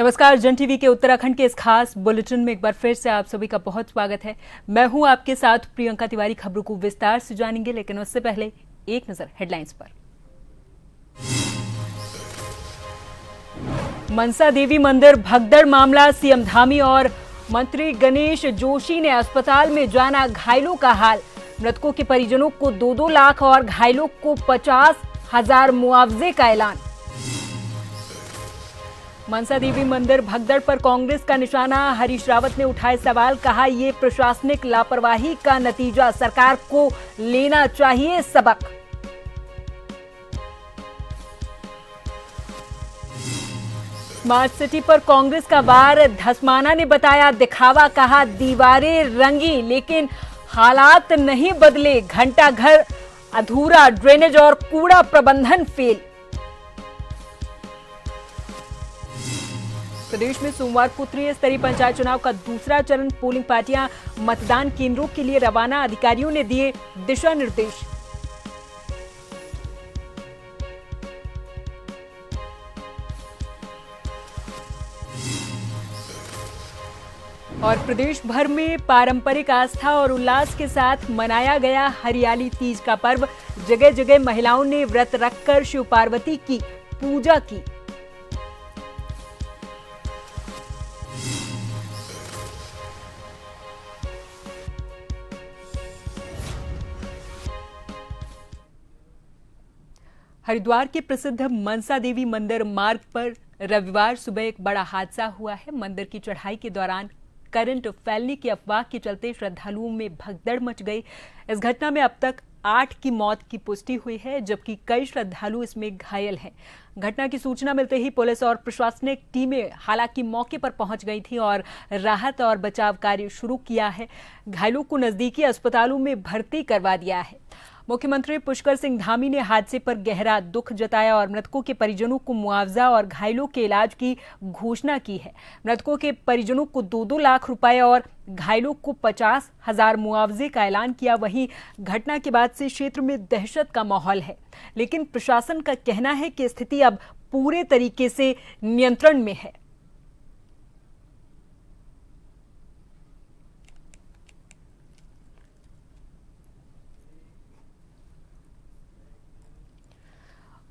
नमस्कार। जन टीवी के उत्तराखंड के इस खास बुलेटिन में एक बार फिर से आप सभी का बहुत स्वागत है। मैं हूं आपके साथ प्रियंका तिवारी। खबरों को विस्तार से जानेंगे, लेकिन उससे पहले एक नजर हेडलाइंस पर। मनसा देवी मंदिर भगदड़ मामला, सीएम धामी और मंत्री गणेश जोशी ने अस्पताल में जाना घायलों का हाल। मृतकों के परिजनों को 2-2 लाख और घायलों को 50,000 मुआवजे का ऐलान। मनसा देवी मंदिर भगदड़ पर कांग्रेस का निशाना, हरीश रावत ने उठाए सवाल। कहा, ये प्रशासनिक लापरवाही का नतीजा, सरकार को लेना चाहिए सबक। स्मार्ट सिटी पर कांग्रेस का वार, धसमाना ने बताया दिखावा। कहा, दीवारें रंगी लेकिन हालात नहीं बदले, घंटा घर अधूरा, ड्रेनेज और कूड़ा प्रबंधन फेल। प्रदेश में सोमवार को त्रिस्तरीय पंचायत चुनाव का दूसरा चरण, पोलिंग पार्टियां मतदान केंद्रों के लिए रवाना, अधिकारियों ने दिए दिशा निर्देश। और प्रदेश भर में पारंपरिक आस्था और उल्लास के साथ मनाया गया हरियाली तीज का पर्व। जगह जगह महिलाओं ने व्रत रखकर शिव पार्वती की पूजा की। हरिद्वार के प्रसिद्ध मनसा देवी मंदिर मार्ग पर रविवार सुबह एक बड़ा हादसा हुआ है। मंदिर की चढ़ाई के दौरान करंट फैलने की अफवाह के चलते श्रद्धालुओं में भगदड़ मच गई। इस घटना में अब तक 8 की मौत की पुष्टि हुई है, जबकि कई श्रद्धालु इसमें घायल हैं। घटना की सूचना मिलते ही पुलिस और प्रशासनिक टीमें हालांकि मौके पर पहुंच गई थी और राहत और बचाव कार्य शुरू किया है। घायलों को नजदीकी अस्पतालों में भर्ती करवा दिया है। मुख्यमंत्री पुष्कर सिंह धामी ने हादसे पर गहरा दुख जताया और मृतकों के परिजनों को मुआवजा और घायलों के इलाज की घोषणा की है। मृतकों के परिजनों को 2-2 लाख रुपए और घायलों को 50,000 मुआवजे का ऐलान किया। वहीं घटना के बाद से क्षेत्र में दहशत का माहौल है, लेकिन प्रशासन का कहना है कि स्थिति अब पूरे तरीके से नियंत्रण में है।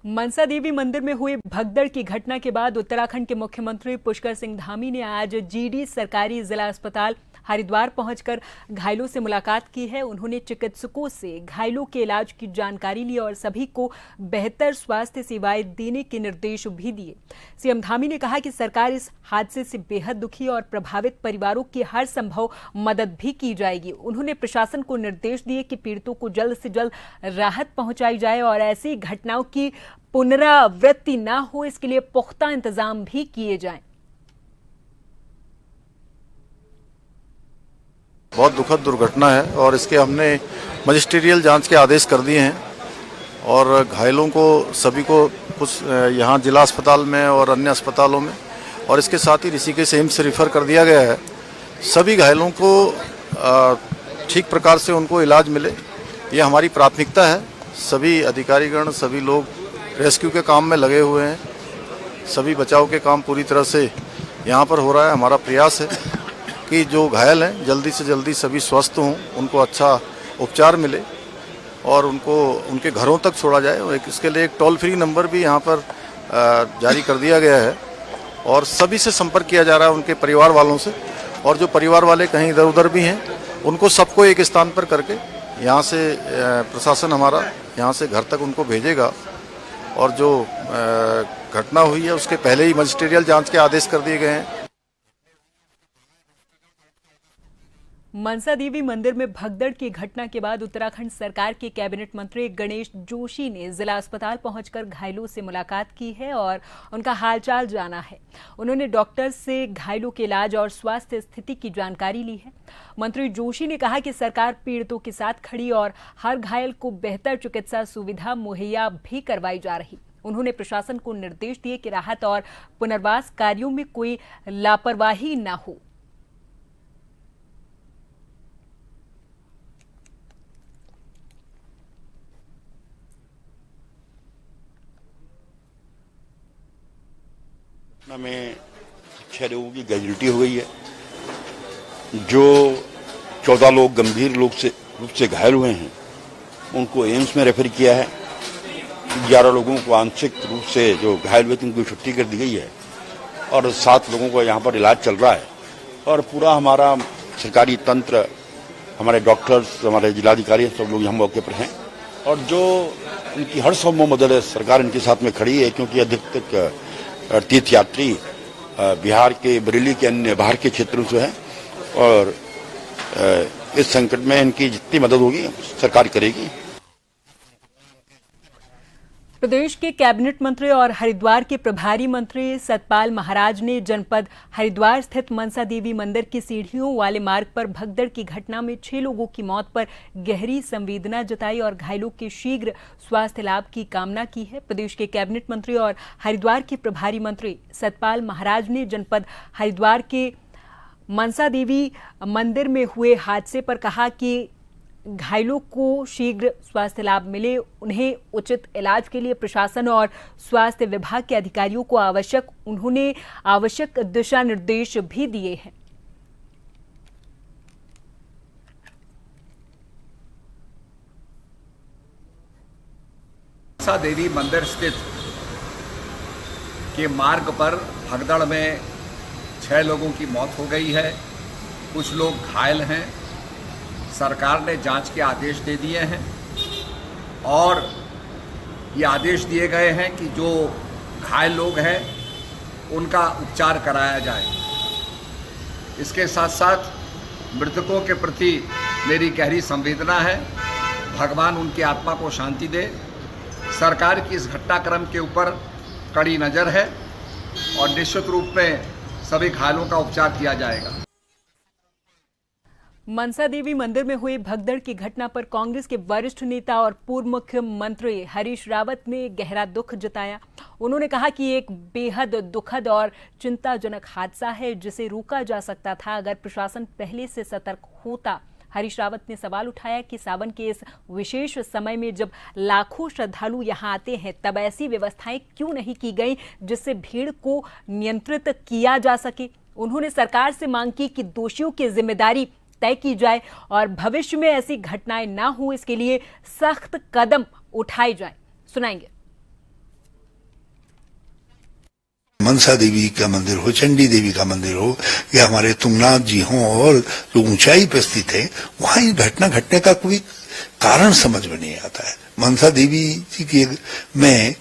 मनसा देवी मंदिर में हुए भगदड़ की घटना के बाद उत्तराखंड के मुख्यमंत्री पुष्कर सिंह धामी ने आज जीडी सरकारी जिला अस्पताल हरिद्वार पहुंचकर घायलों से मुलाकात की है। उन्होंने चिकित्सकों से घायलों के इलाज की जानकारी ली और सभी को बेहतर स्वास्थ्य सेवाएं देने के निर्देश भी दिए। सीएम धामी ने कहा कि सरकार इस हादसे से बेहद दुखी और प्रभावित परिवारों की हर संभव मदद भी की जाएगी। उन्होंने प्रशासन को निर्देश दिए कि पीड़ितों को जल्द से जल्द राहत पहुंचाई जाए और ऐसी घटनाओं की पुनरावृत्ति न हो, इसके लिए पुख्ता इंतजाम भी किए जाएं। बहुत दुखद दुर्घटना है और इसके हमने मजिस्ट्रियल जांच के आदेश कर दिए हैं और घायलों को सभी को कुछ यहाँ जिला अस्पताल में और अन्य अस्पतालों में और इसके साथ ही ऋषिकेश एम्स से रिफ़र कर दिया गया है। सभी घायलों को ठीक प्रकार से उनको इलाज मिले, ये हमारी प्राथमिकता है। सभी अधिकारीगण, सभी लोग रेस्क्यू के काम में लगे हुए हैं। सभी बचाव के काम पूरी तरह से यहाँ पर हो रहा है। हमारा प्रयास है कि जो घायल हैं जल्दी से जल्दी सभी स्वस्थ हों, उनको अच्छा उपचार मिले और उनको उनके घरों तक छोड़ा जाए। और इसके लिए एक टोल फ्री नंबर भी यहाँ पर जारी कर दिया गया है और सभी से संपर्क किया जा रहा है, उनके परिवार वालों से। और जो परिवार वाले कहीं इधर उधर भी हैं, उनको सबको एक स्थान पर करके यहाँ से प्रशासन हमारा यहाँ से घर तक उनको भेजेगा। और जो घटना हुई है उसके पहले ही मजिस्ट्रियल जांच के आदेश कर दिए गए हैं। मनसा देवी मंदिर में भगदड़ की घटना के बाद उत्तराखंड सरकार के कैबिनेट मंत्री गणेश जोशी ने जिला अस्पताल पहुंचकर घायलों से मुलाकात की है और उनका हालचाल जाना है। उन्होंने डॉक्टर से घायलों के इलाज और स्वास्थ्य स्थिति की जानकारी ली है। मंत्री जोशी ने कहा कि सरकार पीड़ितों के साथ खड़ी और हर घायल को बेहतर चिकित्सा सुविधा मुहैया भी करवाई जा रही। उन्होंने प्रशासन को निर्देश दिए कि राहत और पुनर्वास कार्यों में कोई लापरवाही न हो। में 6 लोगों की कैजुअल्टी हो गई है। जो 14 लोग गंभीर रूप से घायल हुए हैं उनको एम्स में रेफर किया है। 11 लोगों को आंशिक रूप से जो घायल हुए थे उनको छुट्टी कर दी गई है और 7 लोगों को यहाँ पर इलाज चल रहा है। और पूरा हमारा सरकारी तंत्र, हमारे डॉक्टर्स, हमारे जिलाधिकारी सब लोग यहाँ मौके पर हैं और जो इनकी हर संभव मदद है सरकार इनके साथ में खड़ी है, क्योंकि अधिकतर तीर्थयात्री बिहार के, बरेली के, अन्य बाहर के क्षेत्रों से हैं और इस संकट में इनकी जितनी मदद होगी सरकार करेगी। प्रदेश के कैबिनेट मंत्री और हरिद्वार के प्रभारी मंत्री सतपाल महाराज ने जनपद हरिद्वार स्थित मनसा देवी मंदिर की सीढ़ियों वाले मार्ग पर भगदड़ की घटना में 6 लोगों की मौत पर गहरी संवेदना जताई और घायलों के शीघ्र स्वास्थ्य लाभ की कामना की है। प्रदेश के कैबिनेट मंत्री और हरिद्वार के प्रभारी मंत्री सतपाल महाराज ने जनपद हरिद्वार के मनसा देवी मंदिर में हुए हादसे पर कहा कि घायलों को शीघ्र स्वास्थ्य लाभ मिले, उन्हें उचित इलाज के लिए प्रशासन और स्वास्थ्य विभाग के अधिकारियों को आवश्यक दिशा निर्देश भी दिए हैं। मनसा देवी मंदिर स्थित के मार्ग पर भगदड़ में 6 लोगों की मौत हो गई है, कुछ लोग घायल हैं। सरकार ने जांच के आदेश दे दिए हैं और ये आदेश दिए गए हैं कि जो घायल लोग हैं उनका उपचार कराया जाए। इसके साथ साथ मृतकों के प्रति मेरी गहरी संवेदना है, भगवान उनकी आत्मा को शांति दे। सरकार की इस घटनाक्रम के ऊपर कड़ी नज़र है और निश्चित रूप में सभी घायलों का उपचार किया जाएगा। मनसा देवी मंदिर में हुई भगदड़ की घटना पर कांग्रेस के वरिष्ठ नेता और पूर्व मुख्यमंत्री हरीश रावत ने गहरा दुख जताया। उन्होंने कहा कि एक बेहद दुखद और चिंताजनक हादसा है जिसे रोका जा सकता था अगर प्रशासन पहले से सतर्क होता। हरीश रावत ने सवाल उठाया कि सावन के इस विशेष समय में जब लाखों श्रद्धालु यहां आते हैं तब ऐसी व्यवस्थाएं क्यों नहीं की गई जिससे भीड़ को नियंत्रित किया जा सके। उन्होंने सरकार से मांग की कि दोषियों की जिम्मेदारी तय की जाए और भविष्य में ऐसी घटनाएं ना हो, इसके लिए सख्त कदम उठाए जाएं। सुनाएंगे। मनसा देवी का मंदिर हो, चंडी देवी का मंदिर हो या हमारे तुंगनाथ जी हों और जो ऊंचाई पर स्थित है, वहां ये घटना घटने का कोई कारण समझ में नहीं आता है। मनसा देवी जी की में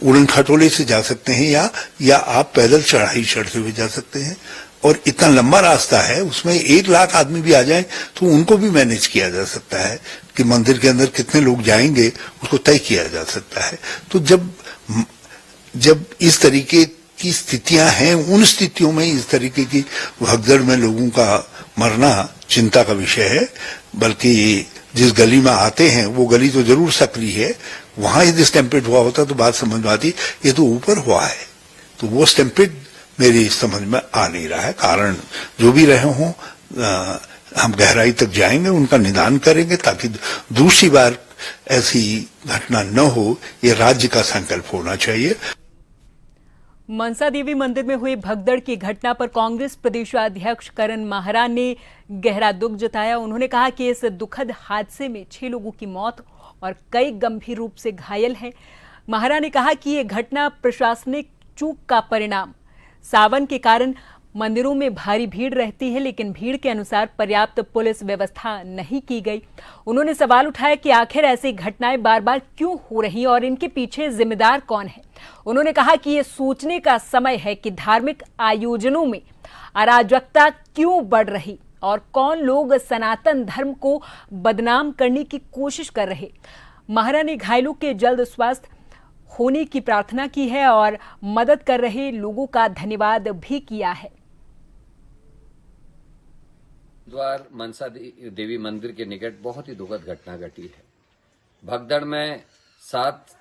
उड़न खटोले से जा सकते हैं या आप पैदल चढ़ाई चढ़ते हुए जा सकते हैं और इतना लंबा रास्ता है, उसमें 1 लाख आदमी भी आ जाए तो उनको भी मैनेज किया जा सकता है कि मंदिर के अंदर कितने लोग जाएंगे उसको तय किया जा सकता है। तो जब इस तरीके की स्थितियां हैं, उन स्थितियों में इस तरीके की भगदड़ में लोगों का मरना चिंता का विषय है। बल्कि जिस गली में आते हैं वो गली तो जरूर सक्रिय है, वहां यदि स्टैम्पेड हुआ होता तो बात समझ में आती। ये तो ऊपर हुआ है तो वो स्टैम्पेड मेरी समझ में आ नहीं रहा है। कारण जो भी रहे हों, हम गहराई तक जाएंगे, उनका निदान करेंगे ताकि दूसरी बार ऐसी घटना न हो। ये राज्य का संकल्प होना चाहिए। मनसा देवी मंदिर में हुई भगदड़ की घटना पर कांग्रेस प्रदेशाध्यक्ष करण माहरा ने गहरा दुख जताया। उन्होंने कहा कि इस दुखद हादसे में 6 लोगों की मौत और कई गंभीर रूप से घायल हैं। माहरा ने कहा कि ये घटना प्रशासनिक चूक का परिणाम। सावन के कारण मंदिरों में भारी भीड़ रहती है, लेकिन भीड़ के अनुसार पर्याप्त पुलिस व्यवस्था नहीं की गई। उन्होंने सवाल उठाया कि आखिर ऐसी घटनाएं बार बार क्यों हो रही और इनके पीछे जिम्मेदार कौन है। उन्होंने कहा कि ये सोचने का समय है कि धार्मिक आयोजनों में अराजकता क्यों बढ़ रही और कौन लोग सनातन धर्म को बदनाम करने की कोशिश कर रहे। माहरा ने घायलों के जल्द स्वास्थ्य होने की प्रार्थना की है और मदद कर रहे लोगों का धन्यवाद भी किया है। द्वार मनसा देवी मंदिर के निकट बहुत ही दुखद घटना घटी है। भगदड़ में 7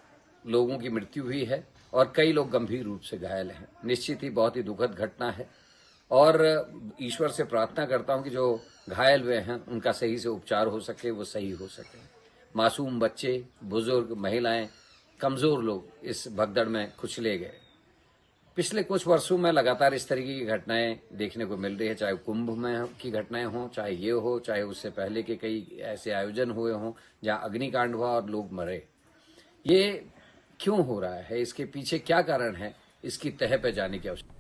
लोगों की मृत्यु हुई है और कई लोग गंभीर रूप से घायल हैं। निश्चित ही बहुत ही दुखद घटना है और ईश्वर से प्रार्थना करता हूं कि जो घायल हुए हैं उनका सही से उपचार हो सके, वो सही हो सके। मासूम बच्चे, बुजुर्ग, महिलाएं, कमजोर लोग इस भगदड़ में कुचले गए। पिछले कुछ वर्षों में लगातार इस तरीके की घटनाएं देखने को मिल रही है, चाहे कुंभ में की घटनाएं हों, चाहे ये हो, चाहे उससे पहले के कई ऐसे आयोजन हुए हों जहां अग्निकांड हुआ और लोग मरे। ये क्यों हो रहा है, इसके पीछे क्या कारण है, इसकी तह पे जाने की आवश्यकता।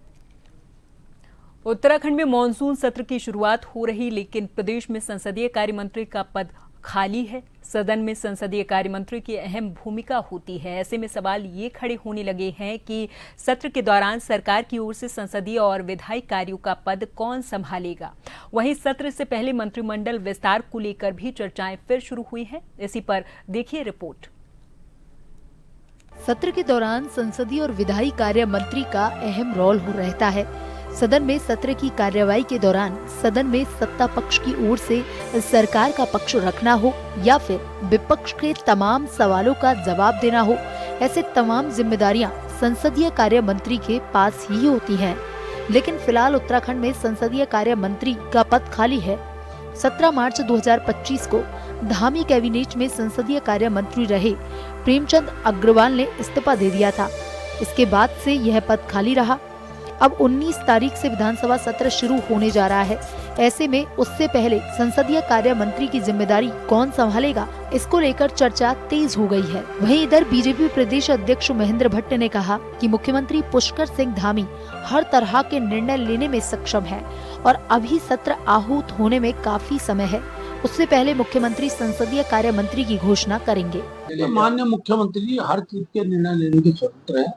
उत्तराखंड में मानसून सत्र की शुरुआत हो रही, लेकिन प्रदेश में संसदीय कार्य मंत्री का पद खाली है। सदन में संसदीय कार्य मंत्री की अहम भूमिका होती है। ऐसे में सवाल ये खड़े होने लगे हैं कि सत्र के दौरान सरकार की ओर से संसदीय और विधायी कार्यों का पद कौन संभालेगा। वहीं सत्र से पहले मंत्रिमंडल विस्तार को लेकर भी चर्चाएं फिर शुरू हुई हैं। इसी पर देखिए रिपोर्ट। सत्र के दौरान संसदीय और विधायी कार्य मंत्री का अहम रोल रहता है। सदन में सत्र की कार्यवाही के दौरान सदन में सत्ता पक्ष की ओर से सरकार का पक्ष रखना हो या फिर विपक्ष के तमाम सवालों का जवाब देना हो, ऐसे तमाम जिम्मेदारियां संसदीय कार्य मंत्री के पास ही होती हैं। लेकिन फिलहाल उत्तराखंड में संसदीय कार्य मंत्री का पद खाली है। 17 मार्च 2025 को धामी कैबिनेट में संसदीय कार्य मंत्री रहे प्रेमचंद अग्रवाल ने इस्तीफा दे दिया था। इसके बाद से यह पद खाली रहा। अब 19 तारीख से विधानसभा सत्र शुरू होने जा रहा है। ऐसे में उससे पहले संसदीय कार्य मंत्री की जिम्मेदारी कौन संभालेगा, इसको लेकर चर्चा तेज हो गई है। वहीं इधर बीजेपी प्रदेश अध्यक्ष महेंद्र भट्ट ने कहा कि मुख्यमंत्री पुष्कर सिंह धामी हर तरह के निर्णय लेने में सक्षम है और अभी सत्र आहूत होने में काफी समय है। उससे पहले मुख्यमंत्री संसदीय कार्य मंत्री की घोषणा करेंगे। माननीय मुख्यमंत्री जी हर चीज के निर्णय लेने के स्वतंत्र है।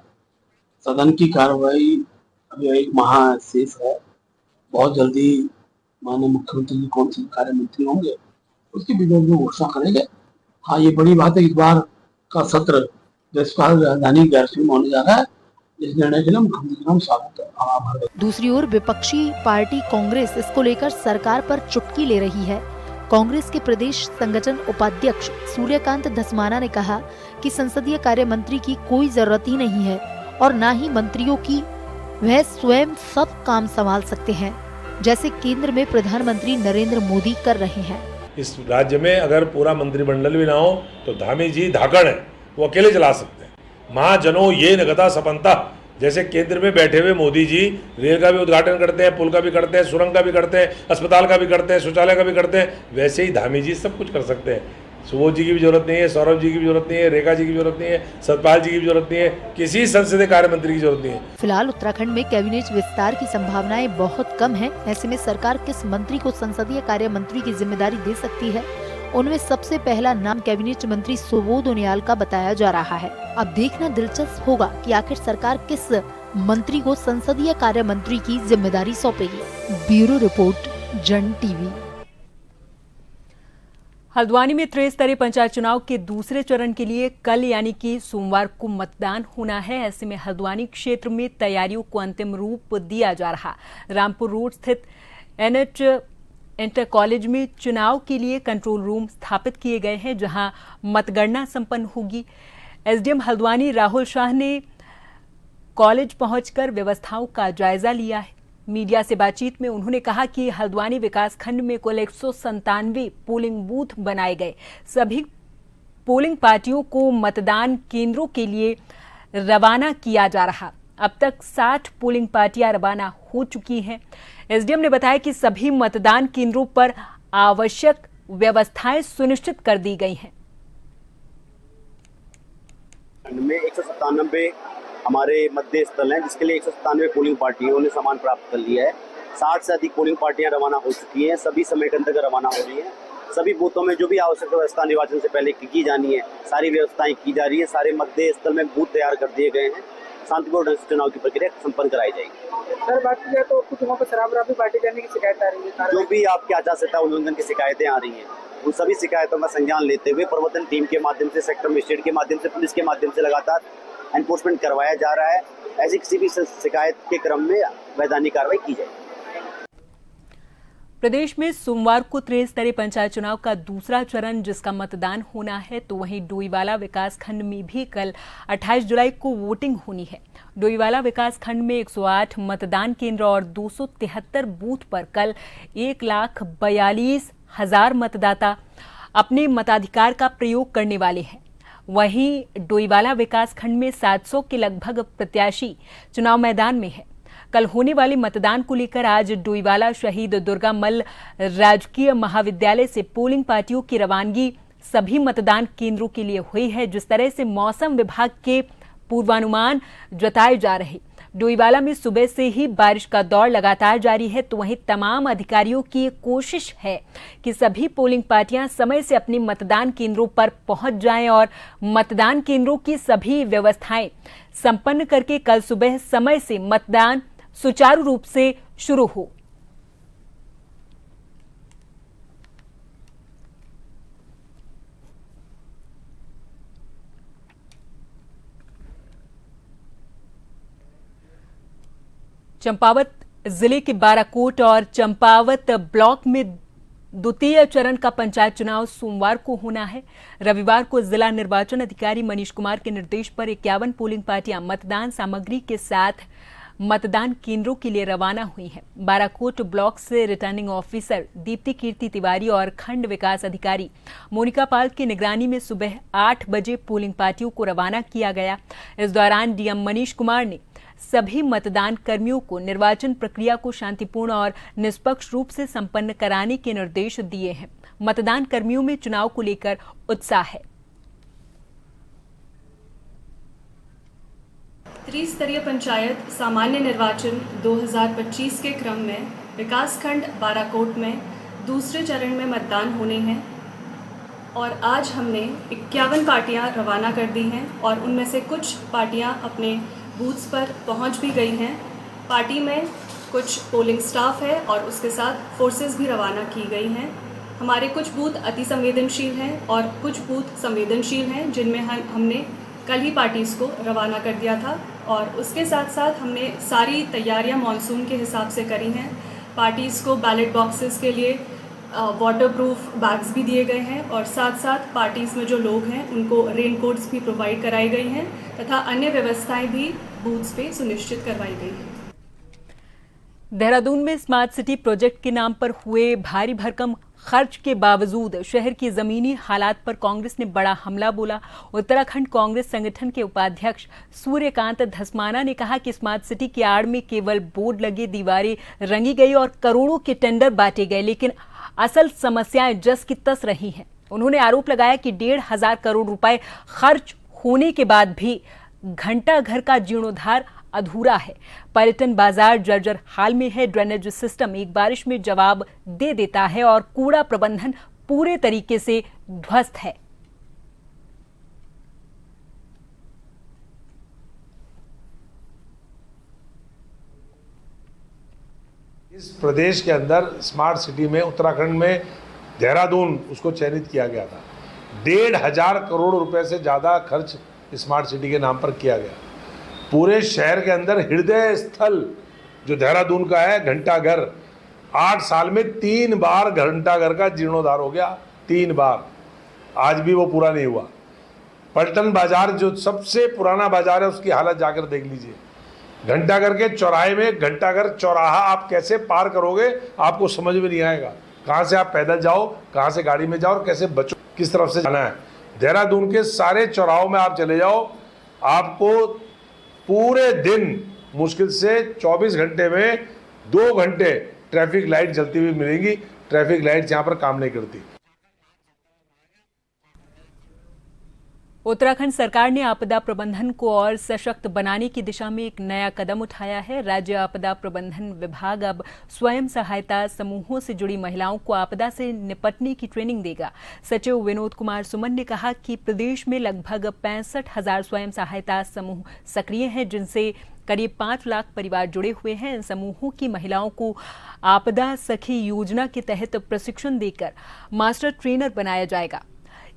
सदन की कार्रवाई अभी 1 माह शेष है। बहुत जल्दी माननीय मुख्यमंत्री जी कौन से कार्य मंत्री होंगे उसकी विभाग में घोषणा करेंगे। हाँ, ये बड़ी बात है, इस बार का सत्र देशपाल राजधानी गैरसैंण में होने जा रहा है। इस निर्णय के लिए मुख्यमंत्री का हम स्वागत आभार। दूसरी ओर विपक्षी पार्टी कांग्रेस इसको लेकर सरकार पर चुटकी ले रही है। कांग्रेस के प्रदेश संगठन उपाध्यक्ष सूर्यकांत धस्माना ने कहा कि संसदीय कार्य मंत्री की कोई जरूरत ही नहीं है और न ही मंत्रियों की, वह स्वयं सब काम संभाल सकते हैं, जैसे केंद्र में प्रधानमंत्री नरेंद्र मोदी कर रहे हैं। इस राज्य में अगर पूरा मंत्रिमंडल भी ना हो तो धामी जी धाकड़ है, वो अकेले चला सकते हैं। महाजनों ये नगदा सपनता, जैसे केंद्र में बैठे हुए मोदी जी रेल का भी उद्घाटन करते हैं, पुल का भी करते हैं, सुरंग का भी करते हैं, अस्पताल का भी करते हैं, शौचालय का भी करते हैं, वैसे ही धामी जी सब कुछ कर सकते हैं। सुबोध जी की भी जरूरत नहीं है, सौरभ जी की भी जरूरत नहीं है, रेखा जी की भी जरूरत नहीं है, सतपाल जी की भी जरूरत नहीं है, किसी संसदीय कार्य मंत्री की जरूरत नहीं है। फिलहाल उत्तराखंड में कैबिनेट विस्तार की संभावनाएं बहुत कम हैं। ऐसे में सरकार किस मंत्री को संसदीय कार्य मंत्री की जिम्मेदारी दे सकती है, उनमें सबसे पहला नाम कैबिनेट मंत्री सुबोध उनियाल का बताया जा रहा है। अब देखना दिलचस्प होगा कि आखिर सरकार किस मंत्री को संसदीय कार्य मंत्री की जिम्मेदारी सौंपेगी। ब्यूरो रिपोर्ट, जन टीवी। हल्द्वानी में त्रिस्तरीय पंचायत चुनाव के दूसरे चरण के लिए कल यानी कि सोमवार को मतदान होना है। ऐसे में हल्द्वानी क्षेत्र में तैयारियों को अंतिम रूप दिया जा रहा। रामपुर रोड स्थित एनएच इंटर कॉलेज में चुनाव के लिए कंट्रोल रूम स्थापित किए गए हैं, जहां मतगणना संपन्न होगी। एसडीएम हल्द्वानी राहुल शाह ने कॉलेज पहुंचकर व्यवस्थाओं का जायजा लिया है। मीडिया से बातचीत में उन्होंने कहा कि हल्द्वानी विकास खंड में कुल 197 पोलिंग बूथ बनाए गए। सभी पोलिंग पार्टियों को मतदान केंद्रों के लिए रवाना किया जा रहा। अब तक 60 पोलिंग पार्टियां रवाना हो चुकी हैं। एसडीएम ने बताया कि सभी मतदान केंद्रों पर आवश्यक व्यवस्थाएं सुनिश्चित कर दी गई हैं। में 197 हमारे मध्य स्थल हैं, जिसके लिए 197 पोलिंग पार्टियों ने सामान प्राप्त कर लिया है। 60 से अधिक पोलिंग पार्टियां रवाना हो चुकी हैं। सभी समय के अंतर्गत रवाना हो रही हैं। सभी बूथों में जो भी आवश्यक व्यवस्था निर्वाचन से पहले की जानी है, सारी व्यवस्थाएं की जा रही है। सारे मध्य स्थल में बूथ तैयार कर दिए गए हैं। शांतिपूर्ण ढंग से चुनाव की प्रक्रिया संपन्न कराई जाएगी। सर, बात की जाए तो कुछ वहाँ पर शराब बांटे जाने की शिकायत आ रही है। जो भी आपके आचार संहिता उल्लंघन की शिकायतें आ रही हैं, उन सभी शिकायतों का संज्ञान लेते हुए प्रवर्तन टीम के माध्यम से, सेक्टर मजिस्ट्रेट के माध्यम से, पुलिस के माध्यम से लगातार एनफोर्समेंट करवाया जा रहा है। ऐसी किसी भी शिकायत के क्रम में वैधानिक कार्रवाई की जाएगी। प्रदेश में सोमवार को त्रिस्तरीय पंचायत चुनाव का दूसरा चरण जिसका मतदान होना है, तो वहीं डोईवाला विकास खंड में भी कल 28 जुलाई को वोटिंग होनी है। डोईवाला विकास खंड में 108 मतदान केंद्र और 273 बूथ पर कल 1,42,000 मतदाता अपने मताधिकार का प्रयोग करने वाले हैं। वहीं डोईवाला विकासखंड में 700 के लगभग प्रत्याशी चुनाव मैदान में है। कल होने वाले मतदान को लेकर आज डोईवाला शहीद दुर्गा मल्ल राजकीय महाविद्यालय से पोलिंग पार्टियों की रवानगी सभी मतदान केंद्रों के लिए हुई है। जिस तरह से मौसम विभाग के पूर्वानुमान जताए जा रहे, डोईवाला में सुबह से ही बारिश का दौर लगातार जारी है, तो वहीं तमाम अधिकारियों की ये कोशिश है कि सभी पोलिंग पार्टियां समय से अपने मतदान केंद्रों पर पहुंच जाएं और मतदान केंद्रों की सभी व्यवस्थाएं संपन्न करके कल सुबह समय से मतदान सुचारू रूप से शुरू हो। चंपावत जिले के बाराकोट और चंपावत ब्लॉक में द्वितीय चरण का पंचायत चुनाव सोमवार को होना है। रविवार को जिला निर्वाचन अधिकारी मनीष कुमार के निर्देश पर 51 पोलिंग पार्टियां मतदान सामग्री के साथ मतदान केंद्रों के लिए रवाना हुई हैं। बाराकोट ब्लॉक से रिटर्निंग ऑफिसर दीप्ति कीर्ति तिवारी और खंड विकास अधिकारी मोनिका पाल की निगरानी में सुबह 8 बजे पोलिंग पार्टियों को रवाना किया गया। इस दौरान डीएम मनीष कुमार ने सभी मतदान कर्मियों को निर्वाचन प्रक्रिया को शांतिपूर्ण और निष्पक्ष रूप से संपन्न कराने के निर्देश दिए हैं। मतदान कर्मियों में चुनाव को लेकर उत्साह है। त्रिस्तरीय पंचायत सामान्य निर्वाचन 2025 के क्रम में विकासखंड बाराकोट में दूसरे चरण में मतदान होने हैं और आज हमने 51 पार्टियां रवाना कर दी हैं और उनमें से कुछ पार्टियां अपने बूथ्स पर पहुंच भी गई हैं। पार्टी में कुछ पोलिंग स्टाफ है और उसके साथ फोर्सेस भी रवाना की गई हैं। हमारे कुछ बूथ अति संवेदनशील हैं और कुछ बूथ संवेदनशील हैं जिनमें हमने कल ही पार्टीज़ को रवाना कर दिया था और उसके साथ साथ हमने सारी तैयारियां मानसून के हिसाब से करी हैं। पार्टीज़ को बैलेट बॉक्सेस के लिए वाटरप्रूफ बैग्स भी दिए गए हैं और साथ साथ पार्टीज़ में जो लोग हैं उनको रेनकोट्स भी प्रोवाइड कराई गई हैं तथा अन्य व्यवस्थाएं भी बूथ्स पे सुनिश्चित करवाई गई हैं। देहरादून में स्मार्ट सिटी प्रोजेक्ट के नाम पर हुए भारी भरकम खर्च के बावजूद शहर की जमीनी हालात पर कांग्रेस ने बड़ा हमला बोला। उत्तराखंड कांग्रेस संगठन के उपाध्यक्ष सूर्यकांत धस्माना ने कहा कि स्मार्ट सिटी की आड़ में केवल बोर्ड लगे, दीवारें रंगी गई और करोड़ों के टेंडर बांटे गए, लेकिन असल समस्याएं जस की तस रही हैं। उन्होंने आरोप लगाया कि 1,500 करोड़ रुपए खर्च होने के बाद भी घंटा घर का जीर्णोद्धार अधूरा है। पर्यटन बाजार जर्जर हाल में है। ड्रेनेज सिस्टम एक बारिश में जवाब दे देता है और कूड़ा प्रबंधन पूरे तरीके से ध्वस्त है। इस प्रदेश के अंदर स्मार्ट सिटी में उत्तराखंड में देहरादून उसको चयनित किया गया था। 1,500 करोड़ रुपए से ज़्यादा खर्च स्मार्ट सिटी के नाम पर किया गया। पूरे शहर के अंदर हृदय स्थल जो देहरादून का है घंटाघर, 8 साल में 3 बार घंटाघर का जीर्णोद्धार हो गया, 3 बार। आज भी वो पूरा नहीं हुआ। पलटन बाजार जो सबसे पुराना बाजार है उसकी हालत जाकर देख लीजिए। घंटाघर के चौराहे में घंटाघर चौराहा आप कैसे पार करोगे आपको समझ में नहीं आएगा। कहाँ से आप पैदल जाओ, कहाँ से गाड़ी में जाओ और कैसे बचो, किस तरफ से जाना है। देहरादून के सारे चौराहों में आप चले जाओ, आपको पूरे दिन मुश्किल से 24 घंटे में 2 घंटे ट्रैफिक लाइट जलती हुई मिलेंगी। ट्रैफिक लाइट यहाँ पर काम नहीं करती। उत्तराखंड सरकार ने आपदा प्रबंधन को और सशक्त बनाने की दिशा में एक नया कदम उठाया है। राज्य आपदा प्रबंधन विभाग अब स्वयं सहायता समूहों से जुड़ी महिलाओं को आपदा से निपटने की ट्रेनिंग देगा। सचिव विनोद कुमार सुमन ने कहा कि प्रदेश में लगभग 65,000 स्वयं सहायता समूह सक्रिय हैं, जिनसे करीब 5 लाख परिवार जुड़े हुए हैं। इन समूहों की महिलाओं को आपदा सखी योजना के तहत प्रशिक्षण देकर मास्टर ट्रेनर बनाया जाएगा।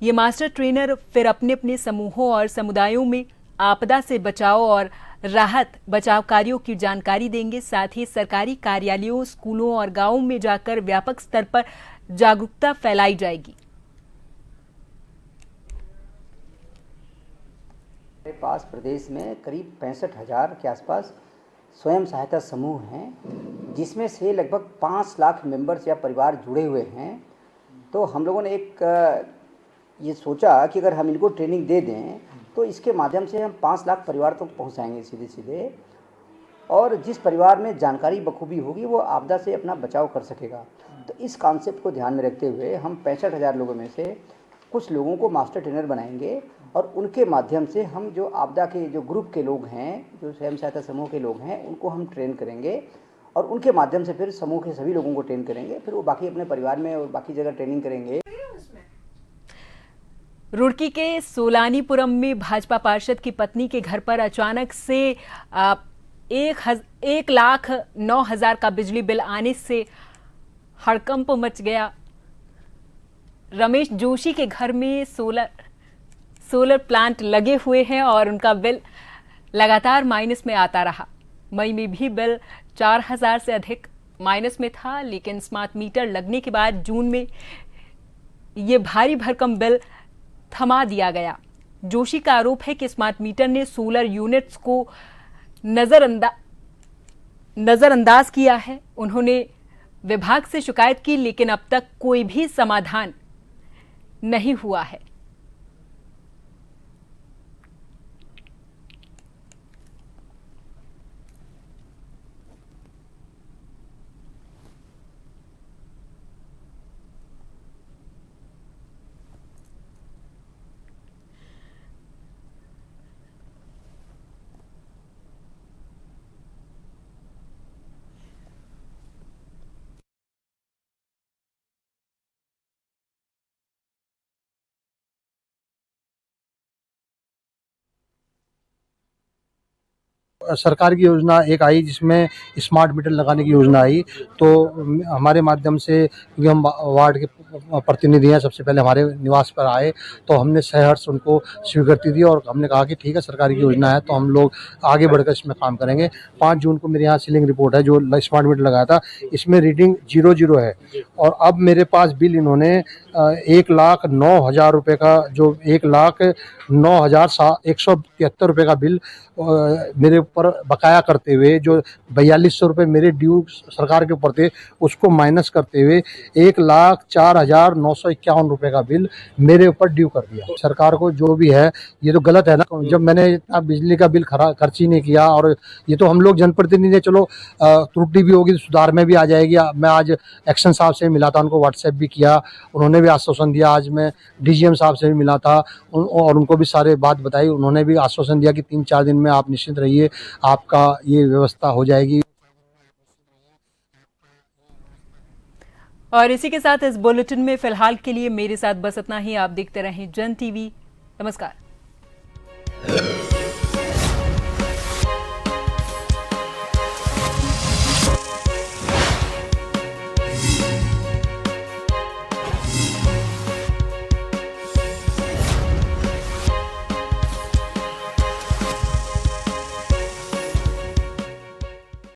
ये मास्टर ट्रेनर फिर अपने अपने समूहों और समुदायों में आपदा से बचाव और राहत बचाव कार्यों की जानकारी देंगे। साथ ही सरकारी कार्यालयों, स्कूलों और गांवों में जाकर व्यापक स्तर पर जागरूकता फैलाई जाएगी। हमारे पास प्रदेश में करीब 65,000 के आसपास स्वयं सहायता समूह हैं, जिसमें से लगभग 5 लाख मेंबर्स या परिवार जुड़े हुए हैं। तो हम लोगों ने एक ये सोचा कि अगर हम इनको ट्रेनिंग दे दें तो इसके माध्यम से हम 5 लाख परिवार तक पहुंचाएंगे सीधे सीधे, और जिस परिवार में जानकारी बखूबी होगी वो आपदा से अपना बचाव कर सकेगा। तो इस कॉन्सेप्ट को ध्यान में रखते हुए हम 65,000 लोगों में से कुछ लोगों को मास्टर ट्रेनर बनाएंगे और उनके माध्यम से हम जो आपदा के जो ग्रुप के लोग हैं, जो स्वयं सहायता समूह के लोग हैं, उनको हम ट्रेन करेंगे और उनके माध्यम से फिर समूह के सभी लोगों को ट्रेन करेंगे, फिर वो बाकी अपने परिवार में और बाकी जगह ट्रेनिंग करेंगे। रुड़की के सोलानीपुरम में भाजपा पार्षद की पत्नी के घर पर अचानक से 1,09,000 का बिजली बिल आने से हड़कंप मच गया। रमेश जोशी के घर में सोलर प्लांट लगे हुए हैं और उनका बिल लगातार माइनस में आता रहा। मई में भी बिल 4,000 से अधिक माइनस में था, लेकिन स्मार्ट मीटर लगने के बाद जून में ये भारी भरकम बिल थमा दिया गया। जोशी का आरोप है कि स्मार्ट मीटर ने सोलर यूनिट्स को नजरअंदाज किया है। उन्होंने विभाग से शिकायत की, लेकिन अब तक कोई भी समाधान नहीं हुआ है। सरकार की योजना एक आई जिसमें स्मार्ट मीटर लगाने की योजना आई, तो हमारे माध्यम से, क्योंकि हम वार्ड के प्रतिनिधि हैं, सबसे पहले हमारे निवास पर आए तो हमने सहर्ष उनको स्वीकृति दी और हमने कहा कि ठीक है, सरकारी की योजना है तो हम लोग आगे बढ़कर इसमें काम करेंगे। 5 जून को मेरे यहाँ सीलिंग रिपोर्ट है, जो स्मार्ट मीटर लगाया था, इसमें रीडिंग 00 है और अब मेरे पास बिल इन्होंने 1,09,000 रुपये का, जो 1,09,173 रुपये का बिल मेरे ऊपर बकाया करते हुए, जो 4,200 रुपये मेरे ड्यू सरकार के ऊपर थे, उसको माइनस करते हुए 1,04,951 रुपये का बिल मेरे ऊपर ड्यू कर दिया। सरकार को जो भी है ये तो गलत है ना, जब मैंने इतना बिजली का बिल खर्च ही नहीं किया, और ये तो हम लोग जनप्रतिनिधि, चलो त्रुटि भी होगी सुधार में भी आ जाएगी। मैं आज एक्शन साहब से मिला था, उनको व्हाट्सएप भी किया, उन्होंने भी आश्वासन दिया। आज मैं DGM साहब से भी मिला था और उनको भी सारे बात बताई, उन्होंने भी आश्वासन दिया कि 3-4 दिन में आप निश्चिंत रहिए, आपका ये व्यवस्था हो जाएगी। और इसी के साथ इस बुलेटिन में फिलहाल के लिए मेरे साथ बस इतना ही। आप देखते रहें जन TV। नमस्कार।